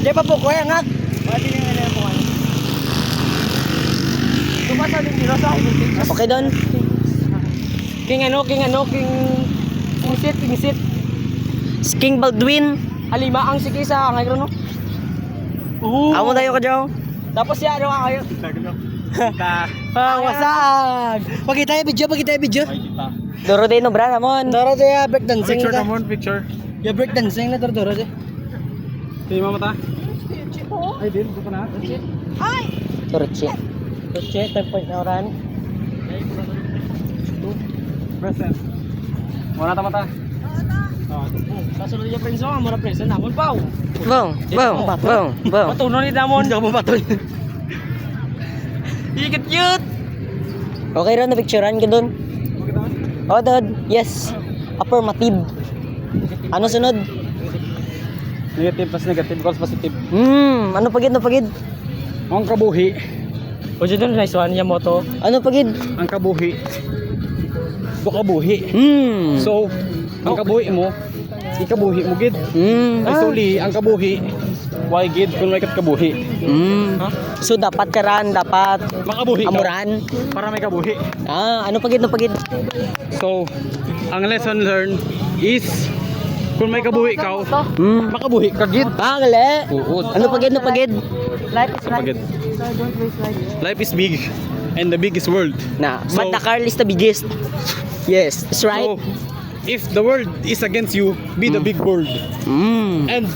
Di pa po ko yan nga. Pwede nga nila po ano. Tumasa din nila sa akin. Okay doon. King Sit. King Baldwin. Alima ang sige sa ngayon no. Amo tayo ka Joe. Tapos ya ano kayo? Wasag. Pagkita yung video. Doro din no bra namon. Doro din break dancing. Picture naman, picture. Ya break dancing na doro din. Tingnan mo mata. Ay, din, buka na. Turche. Turche 10 na oran. Present. Wala ta mata. Kasunod yung prinso, mura prinso namon pa. Bong. Patunon ni namon. Hindi mo patol. Ikit cute. Okay ron na picturean ka doon. Oh, dod. Yes. Affirmative. Ano sunod? Negative plus negative equals positive. Ano pagid? Ang kabuhi. O dyan nice one yung moto. Ano pagid? Ang kabuhi. Kabuhi. So, ang kabuhi mo, ikabuhi mo gid. Ay suli, ang kabuhi, why gid kung may kabuhi. So dapat karan, dapat Makabuhi ka. amuran. Para may kabuhi. Ano pagid? So, ang lesson learned is kung may kabuhi ka, makabuhi ka gid. Gali. Oo. Ano pagid? Life is Pagid. Life is big and the biggest world. But the car is the biggest. Yes, that's right. So, if the world is against you, be the big world. And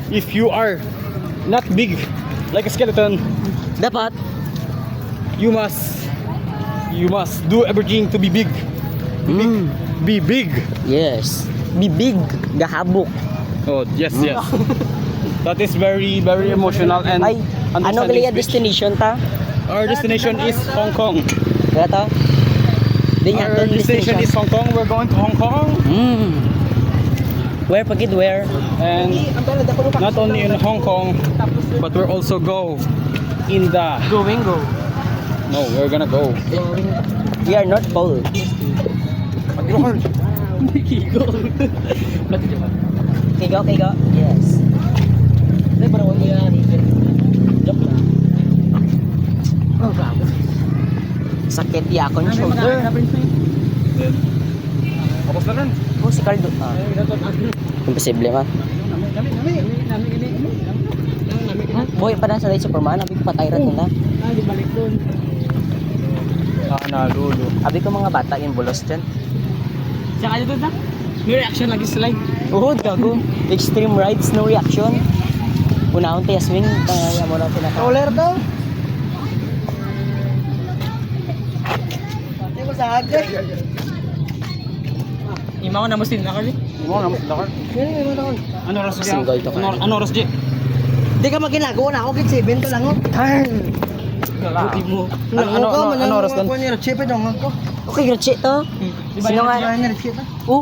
if you are not big like a skeleton, Dapat. you must do everything to be big. Be big. Yes. Bibig. Gahabok. Oh, yes. That is very, very emotional and Ay, ano understanding gali ang speech. destination ta? Our destination is Hong Kong. Kaya ta? Di nga Our to destination is Hong Kong. We're going to Hong Kong. Where pagid? Where? And not only in Hong Kong, but we're also go in the... Go. No, we're gonna go. We are North Pole. Kigo. Yes. Ay, parang wala yan. Joke lang. Oh, grabe. Sakit ya akong shoulder. Tapos na rin. Oh, si Cardo. Imposible man. Boy, pa na sa day Superman. Abi ko patay rat na. Di balik doon. Nalulo. Abi ko mga bata yung bulos dyan. Saka dito na. May reaction lagi slide. Oo, gago. Extreme rides, no reaction. Unahon tayo swing. Kaya mo na pinaka. Roller to. Hindi mo sa agad. Ima ko na musin na kali. Mo na lakar. Ano oras di? Single to ka. Ano oras di? Hindi ka maginagawa na ako. Kit 7 ka lang oh. Buti mo. Ano oras doon? Okay, Gretche to. Sino nga? Oh.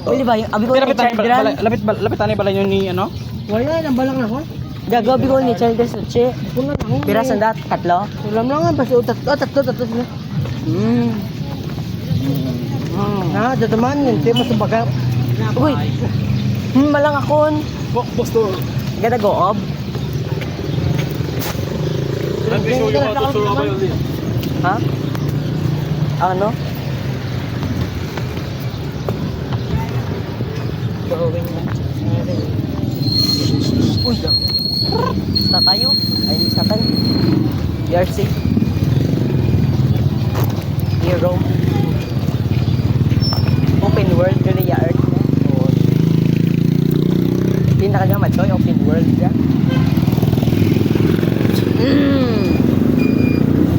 Wala ba? Abi ko ni Children. Lapit tani bala yun ni ano? Wala, nambalang na ko. Gago, abi ko ni Children sa Che. Pira sandat, tatlo. Ulam lang kasi tatlo sila. Ha, dadaman yun. Di mo sa baga. Uy. Malang akon. Posto. Gada go ob. Let me show you how to throw a violin. Ha? Ano? Going na. Uy, sa tayo. Ay, sa tayo. BRC. Hero. Open world yun yung earth. Hindi na kanyang to, open world ya.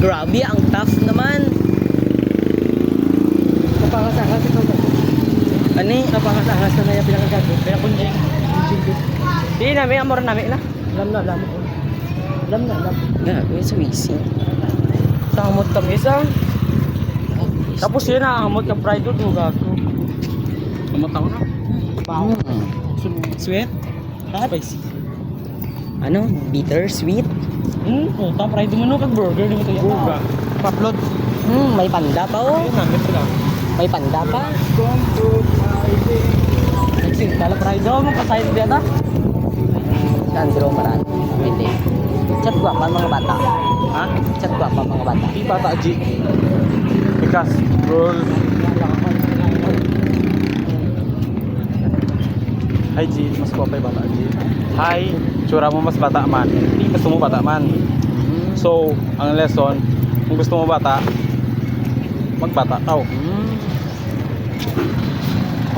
Grabe, ang tough naman. Napangasangas ito ba? Ano eh? Napangasangas na yung pinakagago. Pinakunjing. Di namin, amor namin na. Alam. Gago, it's easy. Samot kami isa. Tapos yun nakakamot ka pride doon, gago. Tumataw na. Sweet? Spicy. Ano? Bitter? Sweet? Puta, pride mo no, kag burger, di mo ito yan. Paplot. May panda pa oh. Ayun, namin sila. May panda pa. Nagsinta la pride daw, magkasayin din ata. Andrew Maran. Hindi. Chat gua pa mga bata. Ha? Chat gua pa mga bata. Di bata, G. Because, girl. Hi, G. Mas ko pa yung bata, G. Hi. Tsura mo mas bata man. Hindi gusto mo bata man. So, ang lesson, kung gusto mo bata, magbata tao.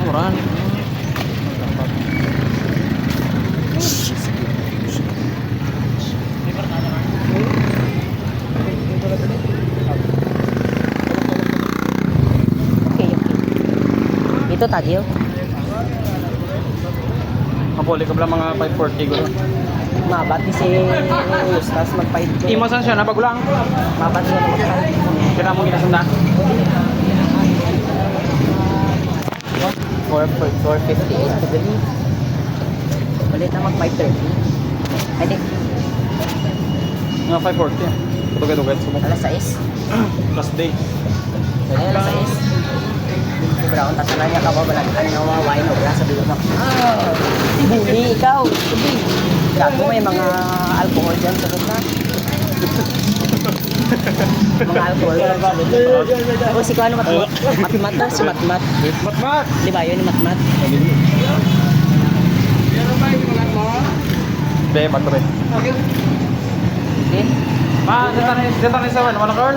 Maran. Okay, okay. Ito tagyo. Mapuli ka pala mga 540 gulo. Mabati si Eustace magpahid ko. Imo saan siya? Napagulang? Mabati na magpahid. Kaya mo ginasanda? 458 to believe. Ulit na mag 530. Ay di, Mga 540. Tugay-tugay. Sumok. alas 6. Last day. So na alas 6. Brown, tas na niya kababalan. Ano nga mawaway no? Wala sa dulo mo. Buli, ikaw. Buli. Gago may mga alcohol dyan sa na. Mga alcohol dyan sa dulo. O si Kuano Matmat. Matmat to, si Matmat. Matmat! Di ba yun yung Matmat? Be, matre. Okay. Ma, dito na sa one girl.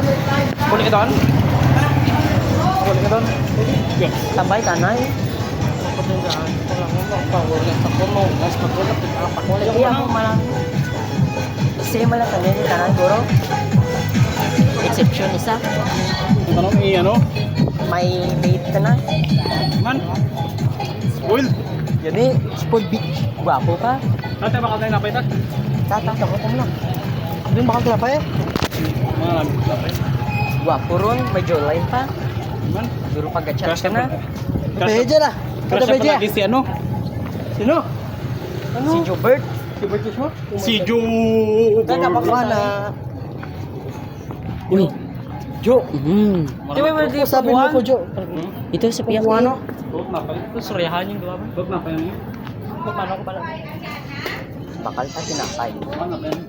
Puli ka doon? Puli ka doon? Sabay tanay. Iya mo malang. Sige malang tanay ni tanan guro. Exception isa. Tanong ano? May date ka na. Man. Spoil. Yan eh, spoiled bitch. Gwapo ka. Ate, baka tayo napay tak? Tatang ko na. Doon baka klapa eh. Mga napay. Gwapo ron, may jawline pa. Man. Duro pag-chat ka na. Crush na. Crush na palagi si ano? Sino? Si Jobert. Si Ju. na. Uy. Jo. Di ba mo di Sabi mo ko Jo. Ito sa piyak ko. Tulog na pa. Suryahan yung gawa mo. Tulog na pa yan. Paano ko pala? Bakal pa tinapay. Ano pa yan?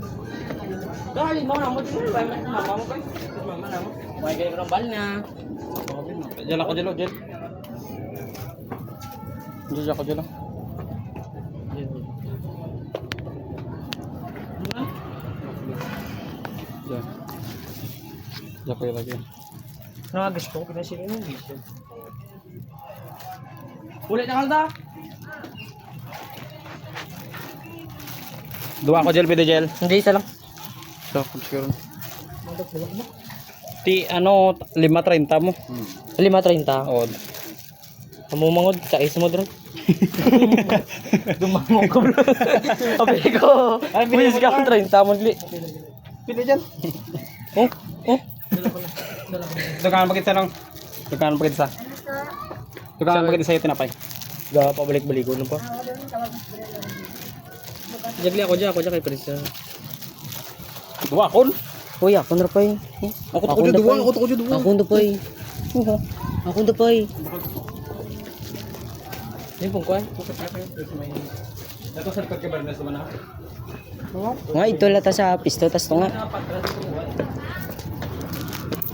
Dahil mo na mo din. Mama mo kay. Mama na mo. May kayo ng bal na. Jala ko jalo, Jel. Jala ko jalo. Jala. Jala ko lagi. Gusto ko pinasili ng video. Ulit na kalda. Dua ko Jel, pwede Jel. Hindi, isa lang. So, sure. Ti ano 5:30 mo. 5:30. Oh. Mamumangod sa is mo doon. Dumamong ko bro. Abi ko. Please ka 30 mo dili. Pwede Jel. Oh, oh. Dugaan pakita lang. Dugaan pakita sa. Dugaan pakita sa tinapay. Ga pabalik-balik ko pa. Jagli ako dyan kay Christian. Dua kon. Uy, ako na pa eh. Ako to ko dua, ako to ko dua. Ako na pa eh. Ako na pa eh. Yung pong kuhan. Ito sa likod kay Bernes naman ha. Nga, ito lata sa pisto, tas to nga.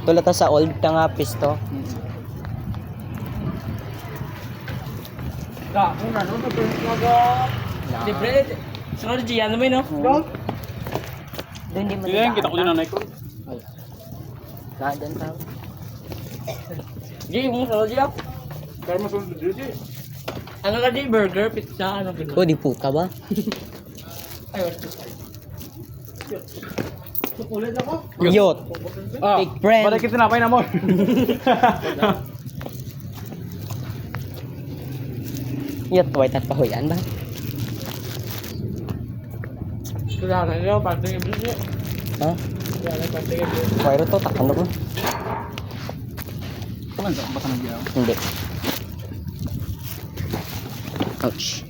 Ito lata sa old ta nga pisto. Ga, kung ano na to Di bread. Sunod diyan naman no. Doon di mo Yan kita ko din nanay ko. Nga, doon tao. Di mo sunod diyan. Kaya masunod dito. Ano ka di burger, pizza, ano O, di po ka ba? Ay, ulit ako. Yot. Big friend. Balik kita tinapay na mo. Yot, white at pahuyan ba? Kailangan nyo, panting iblis nyo. Ha? Kailangan panting iblis. Wire to, takpan ko. Kuman sa bata nang Hindi. Ouch.